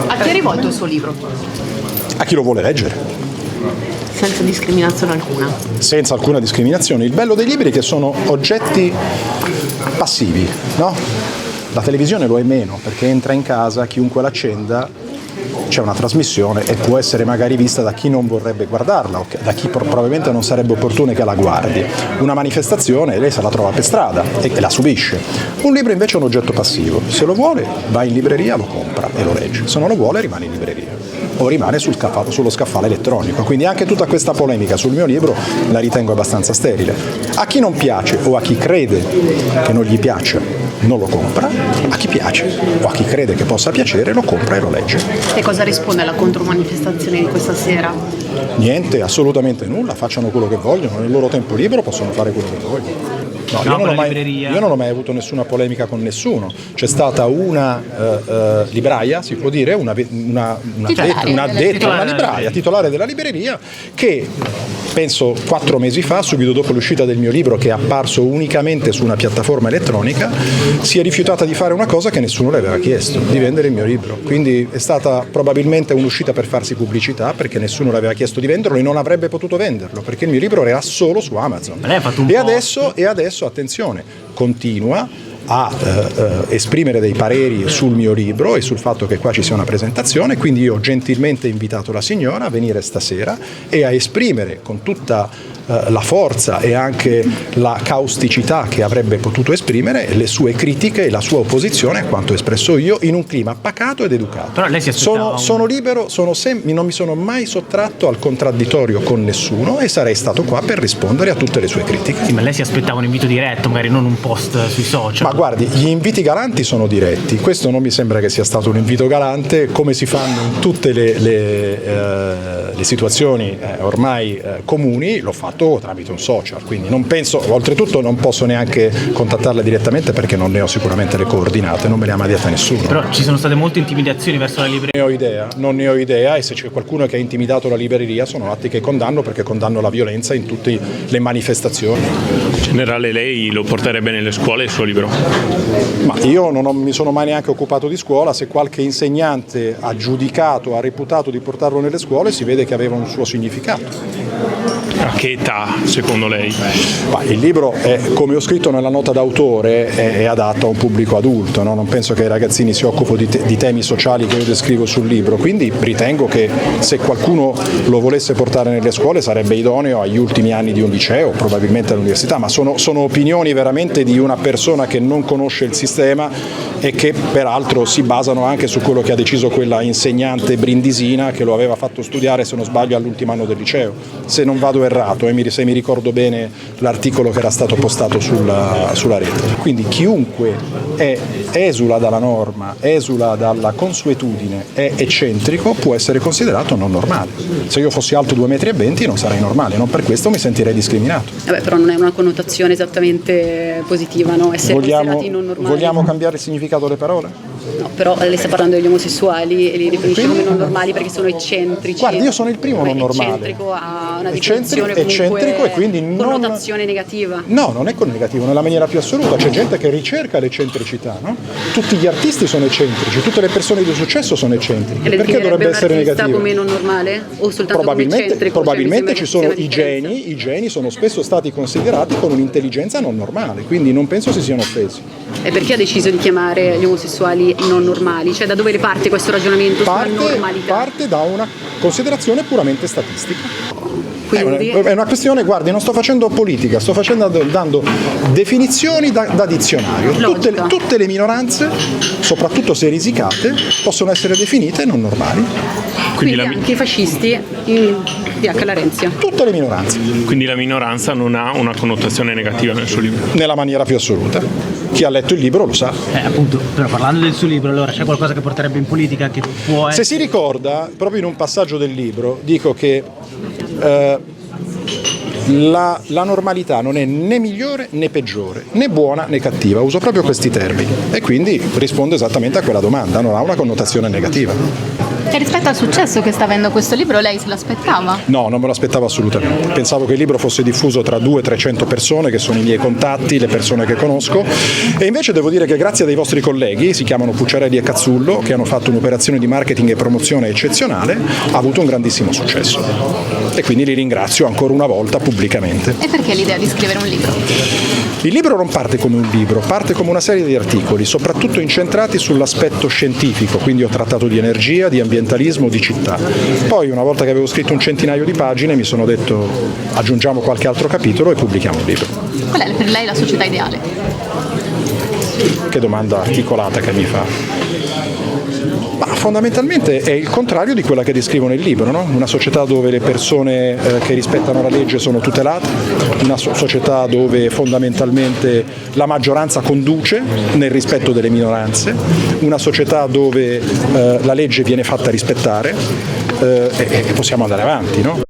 A chi è rivolto il suo libro? A chi lo vuole leggere. Senza discriminazione alcuna. Senza alcuna discriminazione. Il bello dei libri è che sono oggetti passivi, no? La televisione lo è meno, perché entra in casa, chiunque l'accenda, c'è una trasmissione e può essere magari vista da chi non vorrebbe guardarla o da chi probabilmente non sarebbe opportuno che la guardi. Una manifestazione lei se la trova per strada e la subisce. Un libro invece è un oggetto passivo. Se lo vuole va in libreria, lo compra e lo legge. Se non lo vuole rimane in libreria o rimane sullo scaffale elettronico. Quindi anche tutta questa polemica sul mio libro la ritengo abbastanza sterile. A chi non piace o a chi crede che non gli piace non lo compra, a chi piace o a chi crede che possa piacere lo compra e lo legge. E cosa risponde alla contromanifestazione di questa sera? Niente, assolutamente nulla, facciano quello che vogliono, nel loro tempo libero possono fare quello che vogliono. No, io non ho mai avuto nessuna polemica con nessuno. C'è stata una libraia, si può dire, una libraia, titolare della libreria, che penso 4 mesi fa, subito dopo l'uscita del mio libro, che è apparso unicamente su una piattaforma elettronica, si è rifiutata di fare una cosa che nessuno le aveva chiesto, di vendere il mio libro. Quindi è stata probabilmente un'uscita per farsi pubblicità, perché nessuno le aveva chiesto di venderlo e non avrebbe potuto venderlo, perché il mio libro era solo su Amazon. E adesso attenzione, continua a esprimere dei pareri sul mio libro e sul fatto che qua ci sia una presentazione, quindi io ho gentilmente invitato la signora a venire stasera e a esprimere con tutta la forza e anche la causticità che avrebbe potuto esprimere le sue critiche e la sua opposizione a quanto espresso io in un clima pacato ed educato. Però lei si aspettava sono libero, non mi sono mai sottratto al contraddittorio con nessuno e sarei stato qua per rispondere a tutte le sue critiche. Sì, ma lei si aspettava un invito diretto, magari non un post sui social. Ma guardi, gli inviti galanti sono diretti, questo non mi sembra che sia stato un invito galante, come si fanno in tutte le situazioni ormai comuni, l'ho fatto tramite un social, quindi non penso, oltretutto non posso neanche contattarla direttamente perché non ne ho sicuramente le coordinate, non me le ha mai dette nessuno. Però ci sono state molte intimidazioni verso la libreria. Non ne ho idea e se c'è qualcuno che ha intimidato la libreria sono atti che condanno, perché condanno la violenza in tutte le manifestazioni. In generale lei lo porterebbe nelle scuole il suo libro? Ma io non mi sono mai neanche occupato di scuola, se qualche insegnante ha giudicato, ha reputato di portarlo nelle scuole si vede che aveva un suo significato. A che età, secondo lei? Ma il libro, come ho scritto nella nota d'autore, è adatto a un pubblico adulto, no? Non penso che i ragazzini si occupino di temi sociali che io descrivo sul libro, quindi ritengo che se qualcuno lo volesse portare nelle scuole sarebbe idoneo agli ultimi anni di un liceo, probabilmente all'università, ma sono opinioni veramente di una persona che non conosce il sistema e che peraltro si basano anche su quello che ha deciso quella insegnante brindisina che lo aveva fatto studiare, se non sbaglio, all'ultimo anno del liceo. Se non vado errato, se mi ricordo bene l'articolo che era stato postato sulla rete. Quindi chiunque esula dalla norma, esula dalla consuetudine, è eccentrico, può essere considerato non normale. Se io fossi alto 2,20 m non sarei normale, non per questo mi sentirei discriminato. Però non è una connotazione esattamente positiva, no? Essere considerati non normali. Vogliamo cambiare il significato delle parole? No, però lei sta parlando degli omosessuali e li definisce come non normali perché sono eccentrici. Guardi, io sono il primo non normale. Eccentrico ha una definizione eccentrico e quindi connotazione negativa. No, non è negativo, nella maniera più assoluta. C'è gente che ricerca l'eccentricità, no? Tutti gli artisti sono eccentrici, tutte le persone di successo sono eccentriche. Perché dovrebbe essere negativo? Come non normale o soltanto come eccentrico? Probabilmente ci sono i geni sono spesso stati considerati con un'intelligenza non normale, quindi non penso si siano offesi. E perché ha deciso di chiamare gli omosessuali non normali? Cioè da dove parte questo ragionamento sulla normalità? Parte da una considerazione puramente statistica. Quindi è una questione, guardi, non sto facendo politica, sto dando definizioni da dizionario. Tutte le minoranze, soprattutto se risicate, possono essere definite non normali. Quindi anche i fascisti in PH Larenzia. Tutte le minoranze. Quindi la minoranza non ha una connotazione negativa nel suo libro? Nella maniera più assoluta. Chi ha letto il libro lo sa. Appunto, però parlando del suo libro, allora c'è qualcosa che porterebbe in politica che può essere... Se si ricorda, proprio in un passaggio del libro, dico che la normalità non è né migliore né peggiore, né buona né cattiva, uso proprio questi termini e quindi rispondo esattamente a quella domanda, non ha una connotazione negativa. E rispetto al successo che sta avendo questo libro, lei se l'aspettava? No, non me lo aspettavo assolutamente. Pensavo che il libro fosse diffuso tra 200-300 persone, che sono i miei contatti, le persone che conosco, e invece devo dire che grazie dei vostri colleghi, si chiamano Pucciarelli e Cazzullo, che hanno fatto un'operazione di marketing e promozione eccezionale, ha avuto un grandissimo successo. E quindi li ringrazio ancora una volta pubblicamente. E perché l'idea di scrivere un libro? Il libro non parte come un libro, parte come una serie di articoli, soprattutto incentrati sull'aspetto scientifico, quindi ho trattato di energia, di ambientalismo, di città. Poi, una volta che avevo scritto un centinaio di pagine, mi sono detto aggiungiamo qualche altro capitolo e pubblichiamo un libro. Qual è per lei la società ideale? Che domanda articolata che mi fa. Ma fondamentalmente è il contrario di quella che descrivo nel libro, no? Una società dove le persone che rispettano la legge sono tutelate, una società dove fondamentalmente la maggioranza conduce nel rispetto delle minoranze, una società dove la legge viene fatta rispettare e possiamo andare avanti, no?